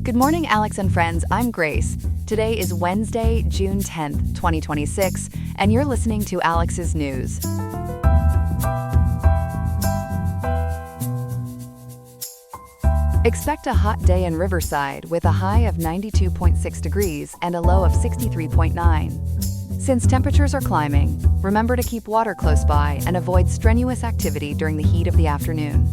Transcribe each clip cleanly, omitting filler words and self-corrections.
Good morning, Alex and friends. I'm Grace. Today is Wednesday, June 10th, 2026, and you're listening to Alex's News. Expect a hot day in Riverside with a high of 92.6 degrees and a low of 63.9. Since temperatures are climbing, remember to keep water close by and avoid strenuous activity during the heat of the afternoon.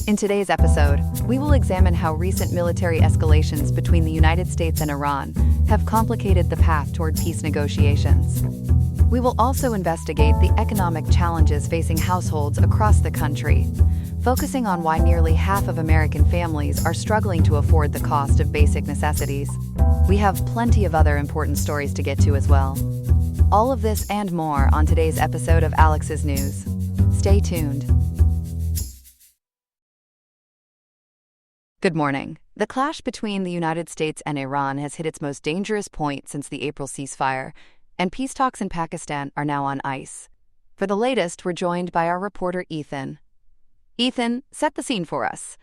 In today's episode, we will examine how recent military escalations between the United States and Iran have complicated the path toward peace negotiations. We will also investigate the economic challenges facing households across the country, focusing on why nearly half of American families are struggling to afford the cost of basic necessities. We have plenty of other important stories to get to as well. All of this and more on today's episode of Alex's News. Stay tuned. Good morning. The clash between the United States and Iran has hit its most dangerous point since the April ceasefire, and peace talks in Pakistan are now on ice. For the latest, we're joined by our reporter Ethan. Ethan, set the scene for us.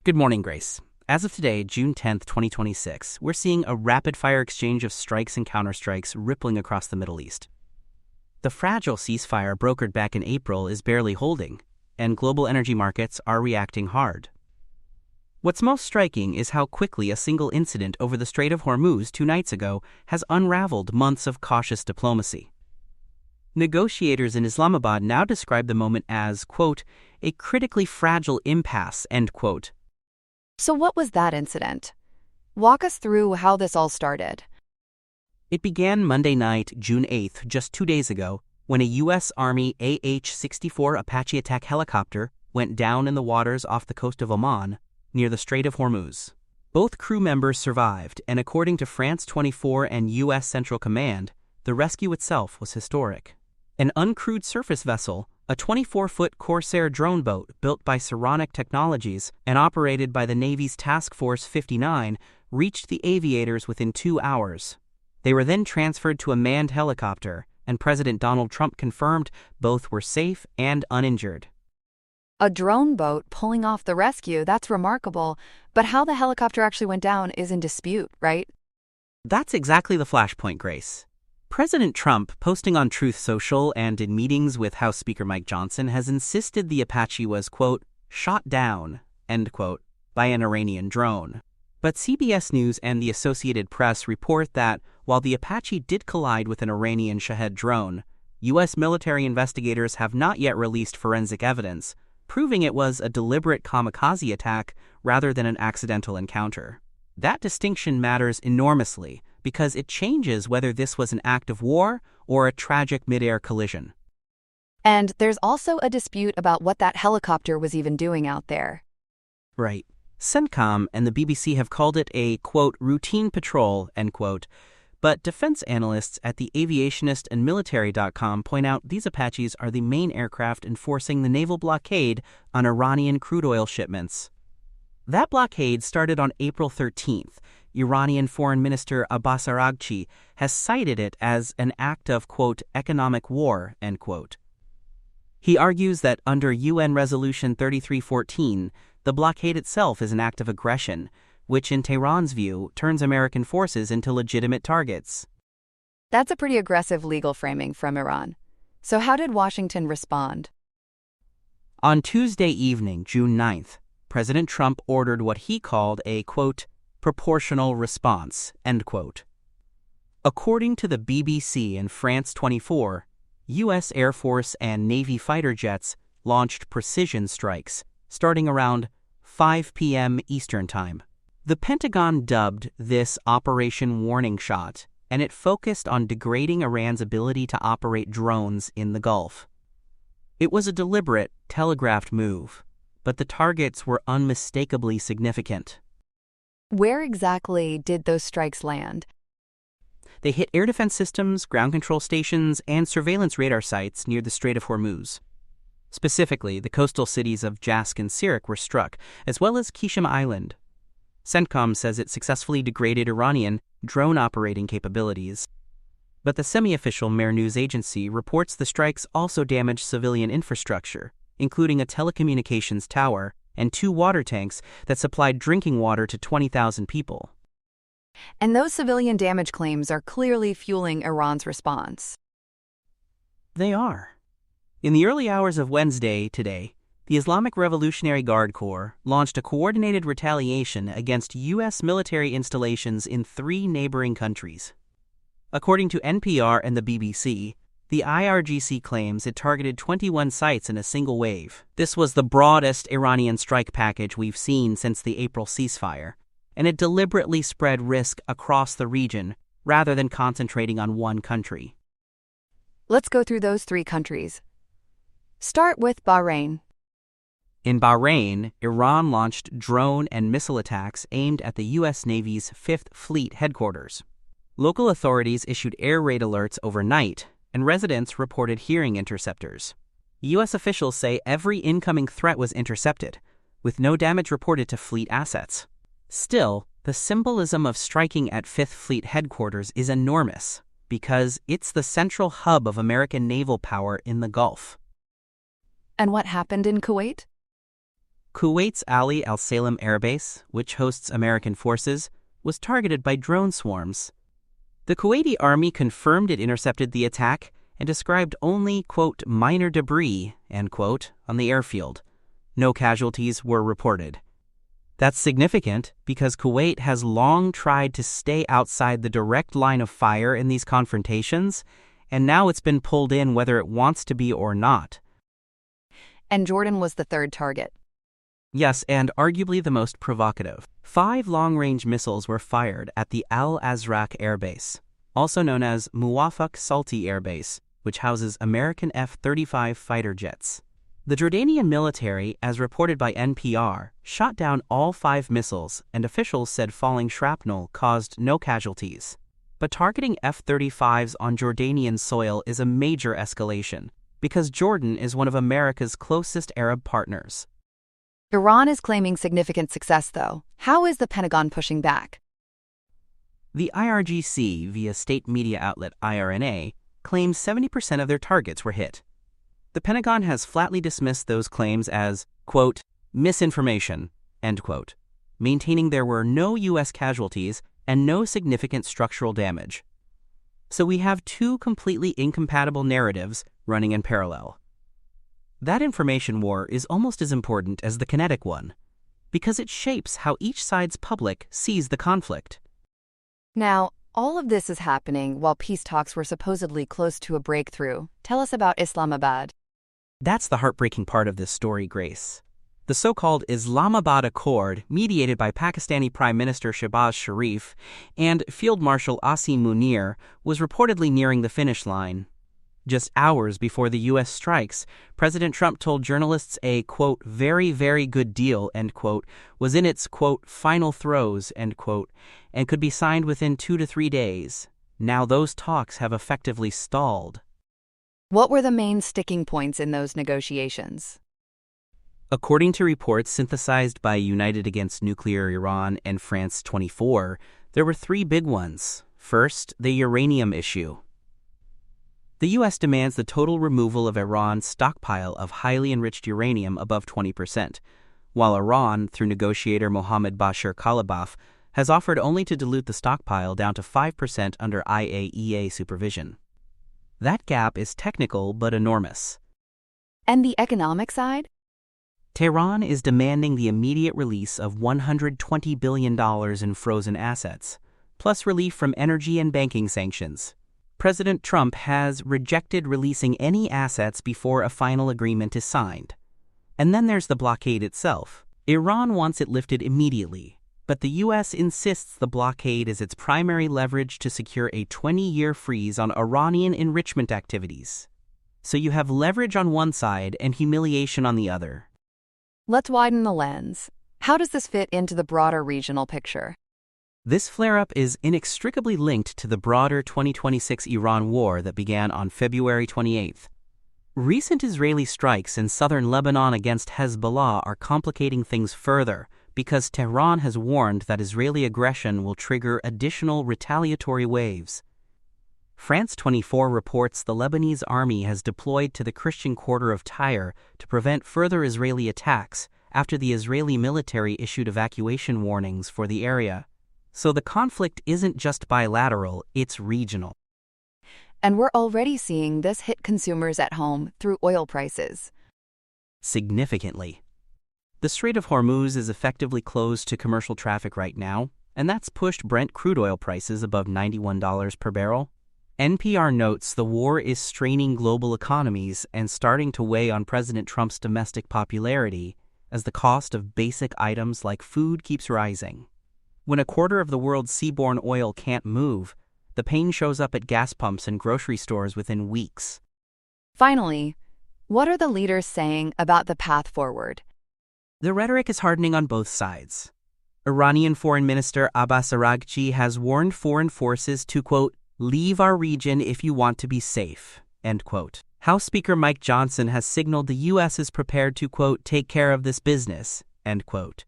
Good morning, Grace. As of today, June 10th, 2026, we're seeing a rapid-fire exchange of strikes and counterstrikes rippling across the Middle East. The fragile ceasefire brokered back in April is barely holding, and global energy markets are reacting hard. What's most striking is how quickly a single incident over the Strait of Hormuz 2 nights ago has unraveled months of cautious diplomacy. Negotiators in Islamabad now describe the moment as, quote, a critically fragile impasse, end quote. So what was that incident? Walk us through how this all started. It began Monday night, June 8th, just 2 days ago, when a U.S. Army AH-64 Apache attack helicopter went down in the waters off the coast of Oman, near the Strait of Hormuz. Both crew members survived, and according to France 24 and U.S. Central Command, the rescue itself was historic. An uncrewed surface vessel, a 24-foot Corsair drone boat built by Saronic Technologies and operated by the Navy's Task Force 59, reached the aviators within 2 hours. They were then transferred to a manned helicopter, and President Donald Trump confirmed both were safe and uninjured. A drone boat pulling off the rescue, that's remarkable, but how the helicopter actually went down is in dispute, right? That's exactly the flashpoint, Grace. President Trump, posting on Truth Social and in meetings with House Speaker Mike Johnson, has insisted the Apache was, quote, shot down, end quote, by an Iranian drone. But CBS News and the Associated Press report that, while the Apache did collide with an Iranian Shahed drone, U.S. military investigators have not yet released forensic evidence, proving it was a deliberate kamikaze attack rather than an accidental encounter. That distinction matters enormously because it changes whether this was an act of war or a tragic mid-air collision. And there's also a dispute about what that helicopter was even doing out there. Right. CENTCOM and the BBC have called it a, quote, routine patrol, end quote, but defense analysts at the aviationist and military.com point out these Apaches are the main aircraft enforcing the naval blockade on Iranian crude oil shipments. That blockade started on April 13th. Iranian Foreign Minister Abbas Araghchi has cited it as an act of, quote, economic war, end quote. He argues that under UN Resolution 3314, the blockade itself is an act of aggression, which in Tehran's view turns American forces into legitimate targets. That's a pretty aggressive legal framing from Iran. So how did Washington respond? On Tuesday evening, June 9th, President Trump ordered what he called a, quote, proportional response, end quote. According to the BBC and France 24, U.S. Air Force and Navy fighter jets launched precision strikes starting around 5 p.m. Eastern Time. The Pentagon dubbed this Operation Warning Shot, and it focused on degrading Iran's ability to operate drones in the Gulf. It was a deliberate, telegraphed move, but the targets were unmistakably significant. Where exactly did those strikes land? They hit air defense systems, ground control stations, and surveillance radar sites near the Strait of Hormuz. Specifically, the coastal cities of Jask and Sirak were struck, as well as Qishm Island. CENTCOM says it successfully degraded Iranian drone operating capabilities. But the semi-official Mehr News Agency reports the strikes also damaged civilian infrastructure, including a telecommunications tower and 2 water tanks that supplied drinking water to 20,000 people. And those civilian damage claims are clearly fueling Iran's response. They are. In the early hours of Wednesday, today, the Islamic Revolutionary Guard Corps launched a coordinated retaliation against U.S. military installations in 3 neighboring countries. According to NPR and the BBC, the IRGC claims it targeted 21 sites in a single wave. This was the broadest Iranian strike package we've seen since the April ceasefire, and it deliberately spread risk across the region rather than concentrating on one country. Let's go through those 3 countries. Start with Bahrain. In Bahrain, Iran launched drone and missile attacks aimed at the U.S. Navy's 5th Fleet headquarters. Local authorities issued air raid alerts overnight, and residents reported hearing interceptors. U.S. officials say every incoming threat was intercepted, with no damage reported to fleet assets. Still, the symbolism of striking at 5th Fleet headquarters is enormous, because it's the central hub of American naval power in the Gulf. And what happened in Kuwait? Kuwait's Ali Al Salem Air Base, which hosts American forces, was targeted by drone swarms. The Kuwaiti army confirmed it intercepted the attack and described only, quote, minor debris, end quote, on the airfield. No casualties were reported. That's significant because Kuwait has long tried to stay outside the direct line of fire in these confrontations, and now it's been pulled in whether it wants to be or not. And Jordan was the 3rd target. Yes, and arguably the most provocative. 5 long-range missiles were fired at the Al Azraq Air Base, also known as Muwafaq Salti Air Base, which houses American F-35 fighter jets. The Jordanian military, as reported by NPR, shot down all 5 missiles, and officials said falling shrapnel caused no casualties. But targeting F-35s on Jordanian soil is a major escalation, because Jordan is one of America's closest Arab partners. Iran is claiming significant success, though. How is the Pentagon pushing back? The IRGC, via state media outlet IRNA, claims 70% of their targets were hit. The Pentagon has flatly dismissed those claims as, quote, misinformation, end quote, maintaining there were no U.S. casualties and no significant structural damage. So we have 2 completely incompatible narratives running in parallel. That information war is almost as important as the kinetic one, because it shapes how each side's public sees the conflict. Now, all of this is happening while peace talks were supposedly close to a breakthrough. Tell us about Islamabad. That's the heartbreaking part of this story, Grace. The so-called Islamabad Accord, mediated by Pakistani Prime Minister Shehbaz Sharif and Field Marshal Asim Munir, was reportedly nearing the finish line. Just hours before the U.S. strikes, President Trump told journalists a, quote, very, very good deal, end quote, was in its, quote, final throes, end quote, and could be signed within 2 to 3 days. Now those talks have effectively stalled. What were the main sticking points in those negotiations? According to reports synthesized by United Against Nuclear Iran and France 24, there were 3 big ones. First, the uranium issue. The U.S. demands the total removal of Iran's stockpile of highly enriched uranium above 20%, while Iran, through negotiator Mohammad Bashir Kalibaf, has offered only to dilute the stockpile down to 5% under IAEA supervision. That gap is technical but enormous. And the economic side? Tehran is demanding the immediate release of $120 billion in frozen assets, plus relief from energy and banking sanctions. President Trump has rejected releasing any assets before a final agreement is signed. And then there's the blockade itself. Iran wants it lifted immediately, but the U.S. insists the blockade is its primary leverage to secure a 20-year freeze on Iranian enrichment activities. So you have leverage on one side and humiliation on the other. Let's widen the lens. How does this fit into the broader regional picture? This flare-up is inextricably linked to the broader 2026 Iran war that began on February 28th. Recent Israeli strikes in southern Lebanon against Hezbollah are complicating things further because Tehran has warned that Israeli aggression will trigger additional retaliatory waves. France 24 reports the Lebanese army has deployed to the Christian quarter of Tyre to prevent further Israeli attacks after the Israeli military issued evacuation warnings for the area. So the conflict isn't just bilateral, it's regional. And we're already seeing this hit consumers at home through oil prices. Significantly. The Strait of Hormuz is effectively closed to commercial traffic right now, and that's pushed Brent crude oil prices above $91 per barrel. NPR notes the war is straining global economies and starting to weigh on President Trump's domestic popularity as the cost of basic items like food keeps rising. When a quarter of the world's seaborne oil can't move, the pain shows up at gas pumps and grocery stores within weeks. Finally, what are the leaders saying about the path forward? The rhetoric is hardening on both sides. Iranian Foreign Minister Abbas Araghchi has warned foreign forces to, quote, leave our region if you want to be safe, end quote. House Speaker Mike Johnson has signaled the U.S. is prepared to, quote, take care of this business, end quote.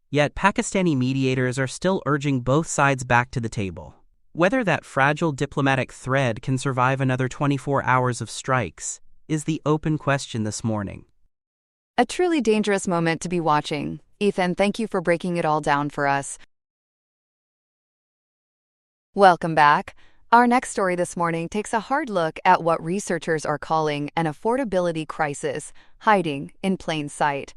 Yet Pakistani mediators are still urging both sides back to the table. Whether that fragile diplomatic thread can survive another 24 hours of strikes is the open question this morning. A truly dangerous moment to be watching. Ethan, thank you for breaking it all down for us. Welcome back. Our next story this morning takes a hard look at what researchers are calling an affordability crisis hiding in plain sight.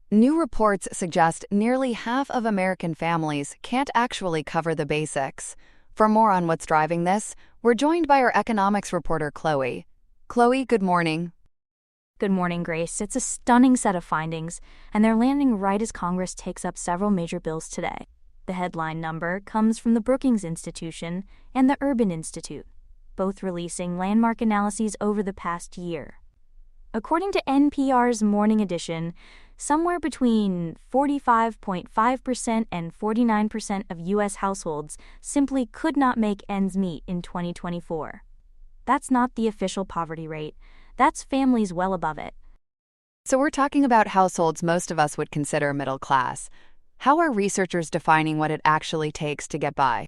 New reports suggest nearly half of American families can't actually cover the basics. For more on what's driving this, we're joined by our economics reporter, Chloe. Chloe, good morning. Good morning, Grace. It's a stunning set of findings, and they're landing right as Congress takes up several major bills today. The headline number comes from the Brookings Institution and the Urban Institute, both releasing landmark analyses over the past year. According to NPR's Morning Edition, somewhere between 45.5% and 49% of U.S. households simply could not make ends meet in 2024. That's not the official poverty rate. That's families well above it. So we're talking about households most of us would consider middle class. How are researchers defining what it actually takes to get by?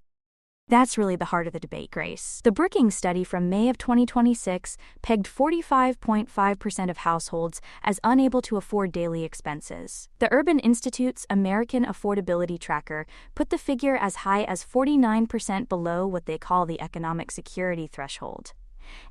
That's really the heart of the debate, Grace. The Brookings study from May of 2026 pegged 45.5% of households as unable to afford daily expenses. The Urban Institute's American Affordability Tracker put the figure as high as 49% below what they call the economic security threshold.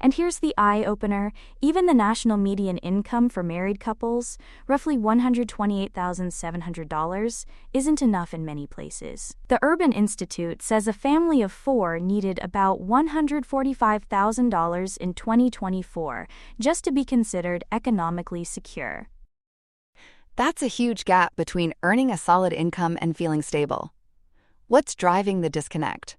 And here's the eye-opener. Even the national median income for married couples, roughly $128,700, isn't enough in many places. The Urban Institute says a family of four needed about $145,000 in 2024 just to be considered economically secure. That's a huge gap between earning a solid income and feeling stable. What's driving the disconnect?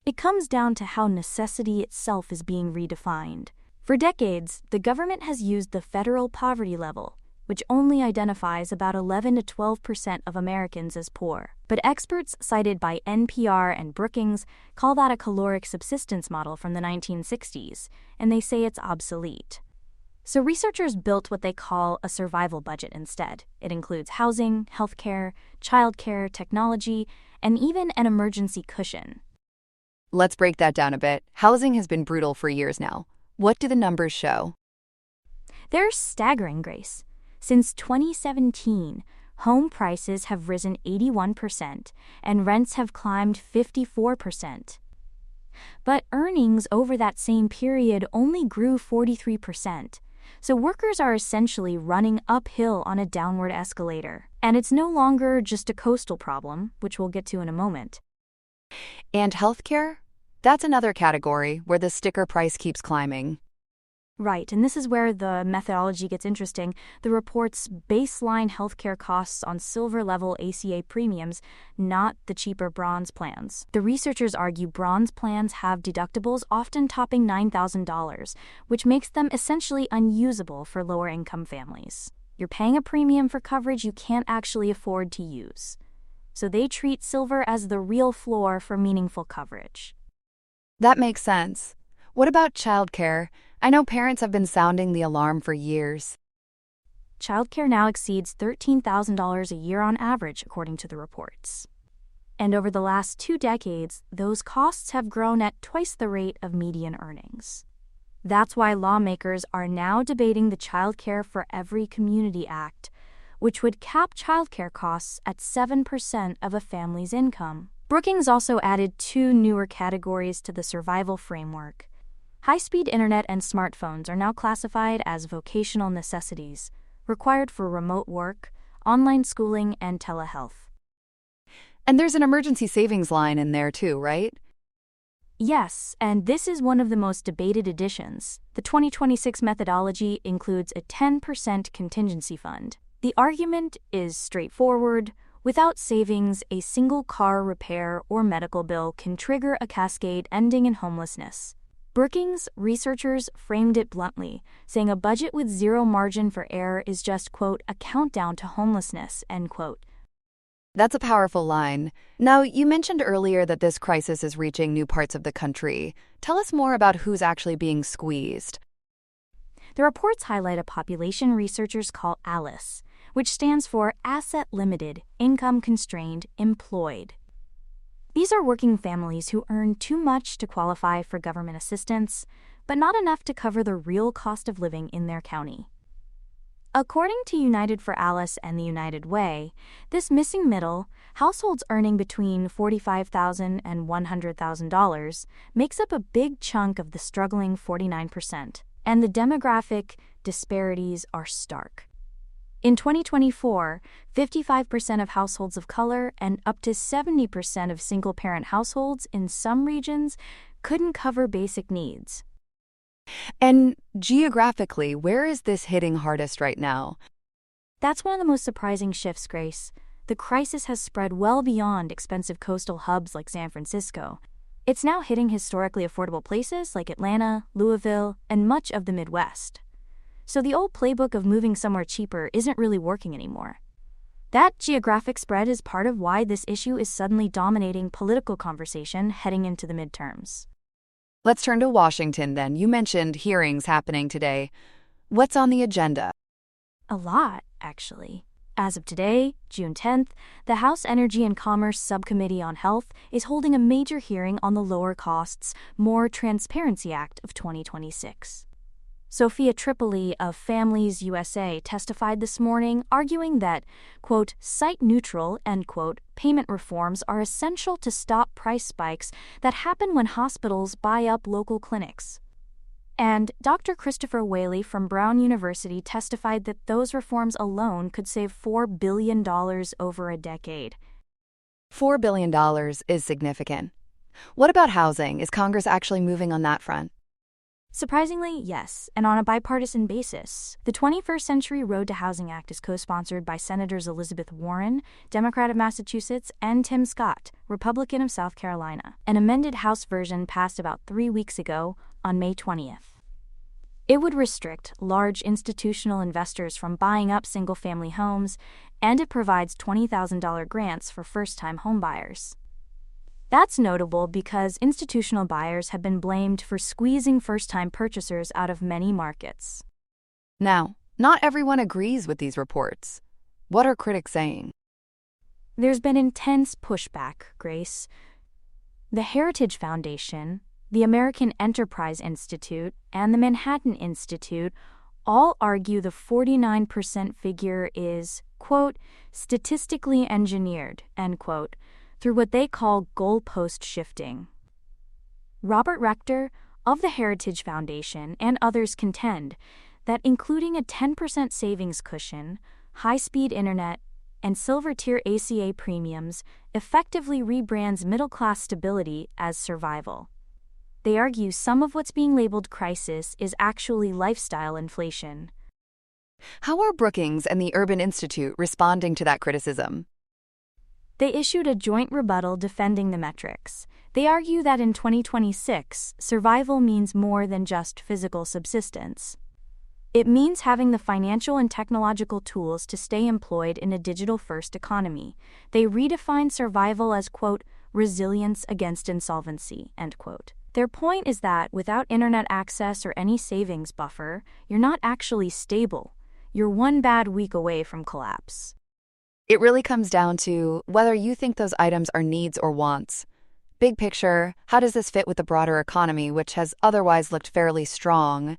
It comes down to how necessity itself is being redefined. For decades, the government has used the federal poverty level, which only identifies about 11 to 12% of Americans as poor. But experts cited by NPR and Brookings call that a caloric subsistence model from the 1960s, and they say it's obsolete. So researchers built what they call a survival budget instead. It includes housing, healthcare, childcare, technology, and even an emergency cushion. Let's break that down a bit. Housing has been brutal for years now. What do the numbers show? They're staggering, Grace. Since 2017, home prices have risen 81% and rents have climbed 54%. But earnings over that same period only grew 43%. So workers are essentially running uphill on a downward escalator. And it's no longer just a coastal problem, which we'll get to in a moment. And healthcare? That's another category where the sticker price keeps climbing. Right, and this is where the methodology gets interesting. The report's baseline healthcare costs on silver-level ACA premiums, not the cheaper bronze plans. The researchers argue bronze plans have deductibles often topping $9,000, which makes them essentially unusable for lower-income families. You're paying a premium for coverage you can't actually afford to use. So they treat silver as the real floor for meaningful coverage. That makes sense. What about childcare? I know parents have been sounding the alarm for years. Childcare now exceeds $13,000 a year on average, according to the reports. And over the last 2 decades, those costs have grown at twice the rate of median earnings. That's why lawmakers are now debating the Child Care for Every Community Act, which would cap childcare costs at 7% of a family's income. Brookings also added 2 newer categories to the survival framework. High-speed internet and smartphones are now classified as vocational necessities, required for remote work, online schooling, and telehealth. And there's an emergency savings line in there too, right? Yes, and this is one of the most debated additions. The 2026 methodology includes a 10% contingency fund. The argument is straightforward. Without savings, a single car repair or medical bill can trigger a cascade ending in homelessness. Brookings researchers framed it bluntly, saying a budget with zero margin for error is just, quote, a countdown to homelessness, end quote. That's a powerful line. Now, you mentioned earlier that this crisis is reaching new parts of the country. Tell us more about who's actually being squeezed. The reports highlight a population researchers call ALICE, which stands for Asset Limited, Income Constrained, Employed. These are working families who earn too much to qualify for government assistance, but not enough to cover the real cost of living in their county. According to United for Alice and the United Way, this missing middle, households earning between $45,000 and $100,000, makes up a big chunk of the struggling 49%, and the demographic disparities are stark. In 2024, 55% of households of color and up to 70% of single-parent households in some regions couldn't cover basic needs. And geographically, where is this hitting hardest right now? That's one of the most surprising shifts, Grace. The crisis has spread well beyond expensive coastal hubs like San Francisco. It's now hitting historically affordable places like Atlanta, Louisville, and much of the Midwest. So the old playbook of moving somewhere cheaper isn't really working anymore. That geographic spread is part of why this issue is suddenly dominating political conversation heading into the midterms. Let's turn to Washington then. You mentioned hearings happening today. What's on the agenda? A lot, actually. As of today, June 10th, the House Energy and Commerce Subcommittee on Health is holding a major hearing on the Lower Costs, More Transparency Act of 2026. Sophia Tripoli of Families USA testified this morning, arguing that, quote, site-neutral, end quote, payment reforms are essential to stop price spikes that happen when hospitals buy up local clinics. And Dr. Christopher Whaley from Brown University testified that those reforms alone could save $4 billion over a decade. $4 billion is significant. What about housing? Is Congress actually moving on that front? Surprisingly, yes, and on a bipartisan basis. The 21st Century Road to Housing Act is co-sponsored by Senators Elizabeth Warren, Democrat of Massachusetts, and Tim Scott, Republican of South Carolina. An amended House version passed about 3 weeks ago on May 20th. It would restrict large institutional investors from buying up single-family homes, and it provides $20,000 grants for first-time homebuyers. That's notable because institutional buyers have been blamed for squeezing first-time purchasers out of many markets. Now, not everyone agrees with these reports. What are critics saying? There's been intense pushback, Grace. The Heritage Foundation, the American Enterprise Institute, and the Manhattan Institute all argue the 49% figure is, quote, statistically engineered, end quote, through what they call goalpost shifting. Robert Rector of the Heritage Foundation and others contend that including a 10% savings cushion, high-speed internet, and silver-tier ACA premiums effectively rebrands middle-class stability as survival. They argue some of what's being labeled crisis is actually lifestyle inflation. How are Brookings and the Urban Institute responding to that criticism? They issued a joint rebuttal defending the metrics. They argue that in 2026, survival means more than just physical subsistence. It means having the financial and technological tools to stay employed in a digital-first economy. They redefine survival as, quote, resilience against insolvency, end quote. Their point is that without internet access or any savings buffer, you're not actually stable. You're one bad week away from collapse. It really comes down to whether you think those items are needs or wants. Big picture, how does this fit with the broader economy, which has otherwise looked fairly strong?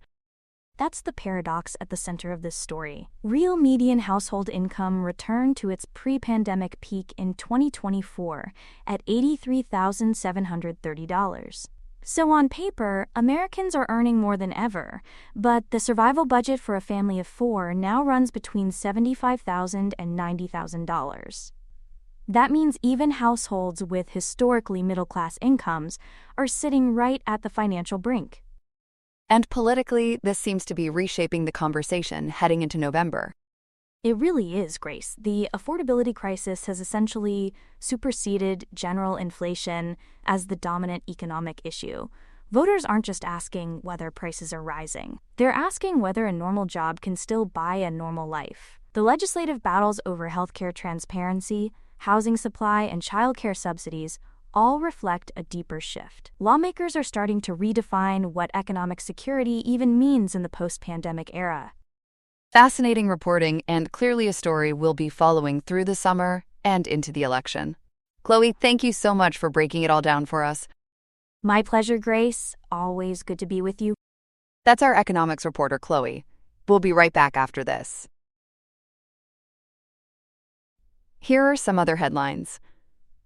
That's the paradox at the center of this story. Real median household income returned to its pre-pandemic peak in 2024 at $83,730. So on paper, Americans are earning more than ever, but the survival budget for a family of 4 now runs between $75,000 and $90,000. That means even households with historically middle-class incomes are sitting right at the financial brink. And politically, this seems to be reshaping the conversation heading into November. It really is, Grace. The affordability crisis has essentially superseded general inflation as the dominant economic issue. Voters aren't just asking whether prices are rising. They're asking whether a normal job can still buy a normal life. The legislative battles over healthcare transparency, housing supply, and childcare subsidies all reflect a deeper shift. Lawmakers are starting to redefine what economic security even means in the post-pandemic era. Fascinating reporting and clearly a story we'll be following through the summer and into the election. Chloe, thank you so much for breaking it all down for us. My pleasure, Grace. Always good to be with you. That's our economics reporter, Chloe. We'll be right back after this. Here are some other headlines.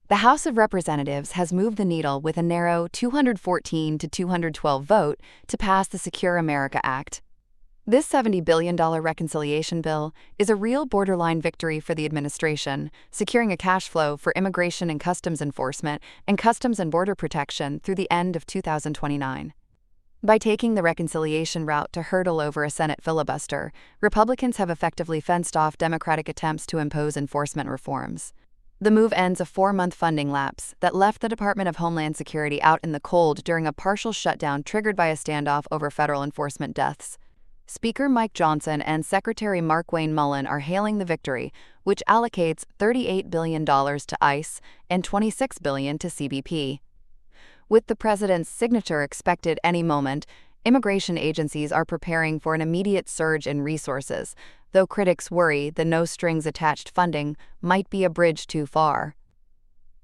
The House of Representatives has moved the needle with a narrow 214 to 212 vote to pass the Secure America Act. This $70 billion reconciliation bill is a real borderline victory for the administration, securing a cash flow for immigration and customs enforcement and customs and border protection through the end of 2029. By taking the reconciliation route to hurdle over a Senate filibuster, Republicans have effectively fenced off Democratic attempts to impose enforcement reforms. The move ends a 4-month funding lapse that left the Department of Homeland Security out in the cold during a partial shutdown triggered by a standoff over federal enforcement deaths. Speaker Mike Johnson and Secretary Markwayne Mullin are hailing the victory, which allocates $38 billion to ICE and $26 billion to CBP. With the president's signature expected any moment, immigration agencies are preparing for an immediate surge in resources, though critics worry the no-strings-attached funding might be a bridge too far.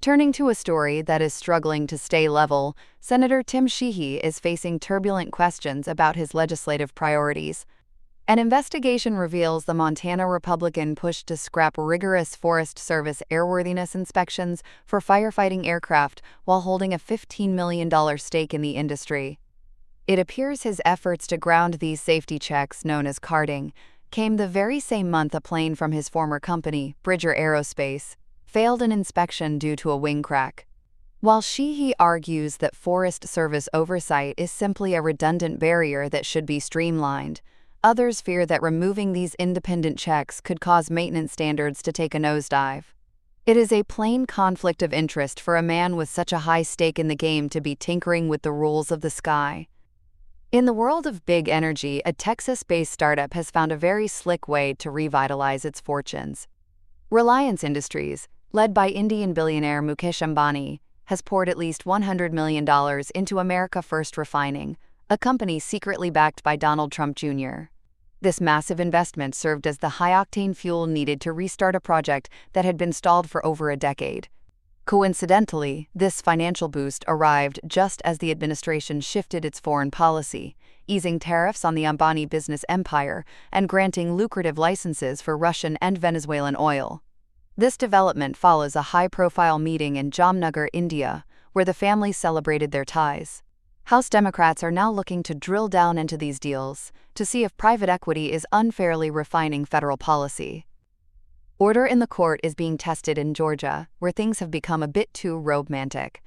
Turning to a story that is struggling to stay level, Senator Tim Sheehy is facing turbulent questions about his legislative priorities. An investigation reveals the Montana Republican pushed to scrap rigorous Forest Service airworthiness inspections for firefighting aircraft while holding a $15 million stake in the industry. It appears his efforts to ground these safety checks, known as carding, came the very same month a plane from his former company, Bridger Aerospace, failed an inspection due to a wing crack. While Sheehy argues that Forest Service oversight is simply a redundant barrier that should be streamlined, others fear that removing these independent checks could cause maintenance standards to take a nosedive. It is a plain conflict of interest for a man with such a high stake in the game to be tinkering with the rules of the sky. In the world of big energy, a Texas-based startup has found a very slick way to revitalize its fortunes. Reliance Industries, led by Indian billionaire Mukesh Ambani, has poured at least $100 million into America First Refining, a company secretly backed by Donald Trump Jr. This massive investment served as the high-octane fuel needed to restart a project that had been stalled for over a decade. Coincidentally, this financial boost arrived just as the administration shifted its foreign policy, easing tariffs on the Ambani business empire and granting lucrative licenses for Russian and Venezuelan oil. This development follows a high-profile meeting in Jamnagar, India, where the families celebrated their ties. House Democrats are now looking to drill down into these deals to see if private equity is unfairly refining federal policy. Order in the court is being tested in Georgia, where things have become a bit too romantic.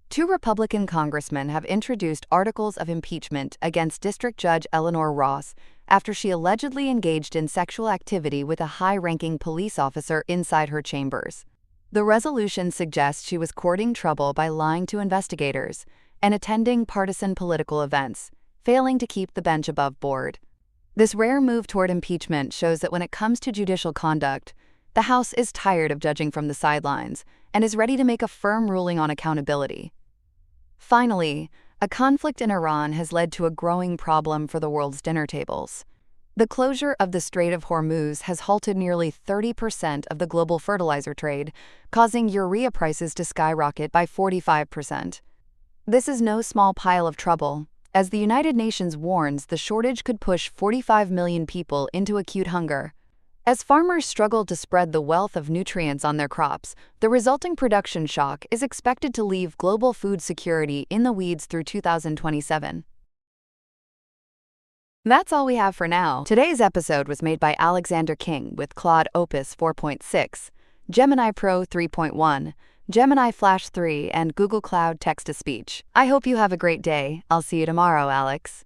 2 Republican congressmen have introduced articles of impeachment against District Judge Eleanor Ross after she allegedly engaged in sexual activity with a high-ranking police officer inside her chambers. The resolution suggests she was courting trouble by lying to investigators and attending partisan political events, failing to keep the bench above board. This rare move toward impeachment shows that when it comes to judicial conduct, the House is tired of judging from the sidelines and is ready to make a firm ruling on accountability. Finally, a conflict in Iran has led to a growing problem for the world's dinner tables. The closure of the Strait of Hormuz has halted nearly 30% of the global fertilizer trade, causing urea prices to skyrocket by 45%. This is no small pile of trouble, As the United Nations warns, the shortage could push 45 million people into acute hunger. As farmers struggle to spread the wealth of nutrients on their crops, the resulting production shock is expected to leave global food security in the weeds through 2027. That's all we have for now. Today's episode was made by Alexander King with Claude Opus 4.6, Gemini Pro 3.1, Gemini Flash 3, and Google Cloud Text-to-Speech. I hope you have a great day. I'll see you tomorrow, Alex.